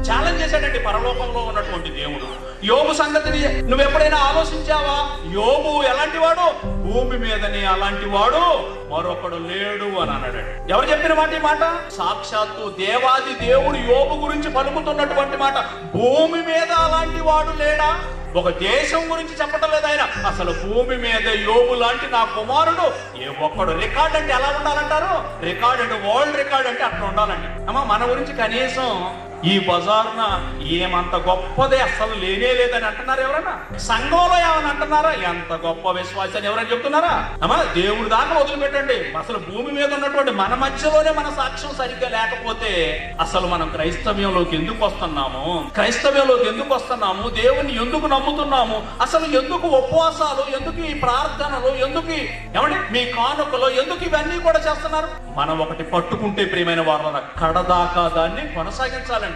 Challenge చేశాడండి పరలోకంలో ఉన్నటువంటి దేవుడు. యోబు సంగతిని నువ్వు ఎప్పుడైనా ఆలోచించావా? యోబు ఎలాంటి వాడు? భూమి మీదనే అలాంటి వాడు మరొకడు లేడు అని అన్నాడు. ఎవరు చెప్పిన మాట ఈ మాట? సాక్షాత్తు దేవాది దేవుడు యోబు గురించి పలుకుతున్నటువంటి మాట. భూమి మీద అలాంటి వాడు లేడా? ఒక దేశం గురించి చెప్పటం లేదు ఆయన. అసలు భూమి మీద యోబు లాంటి నా కుమారుడు ఏ ఒక్కడు. రికార్డ్ అంటే ఎలా ఉండాలంటారు? రికార్డ్ అంటే వరల్డ్ రికార్డ్ అంటే అట్లా ఉండాలండి. అమ్మా, మన గురించి కనీసం ఈ బజార్న ఏమంత గొప్పదే అసలు లేనే లేదని అంటున్నారు ఎవరన్నా? సంఘంలో ఏమని అంటున్నారా? ఎంత గొప్ప విశ్వాసం అని ఎవరైనా చెప్తున్నారా? అమ్మా, దేవుడి దాకా వదిలిపెట్టండి. అసలు భూమి మీద ఉన్నటువంటి మన మధ్యలోనే మన సాక్ష్యం సరిగ్గా లేకపోతే అసలు మనం క్రైస్తవ్యంలోకి ఎందుకు వస్తున్నాము? క్రైస్తవ్యంలోకి ఎందుకు వస్తున్నాము? దేవుని ఎందుకు నమ్ముతున్నాము? అసలు ఎందుకు ఉపవాసాలు, ఎందుకు ఈ ప్రార్థనలు, ఎందుకు ఏమంటే మీ కానుకలు, ఎందుకు ఇవన్నీ కూడా చేస్తున్నారు? మనం ఒకటి పట్టుకుంటే ప్రియమైన వాళ్ళ కడదాకా దాన్ని కొనసాగించాలండి.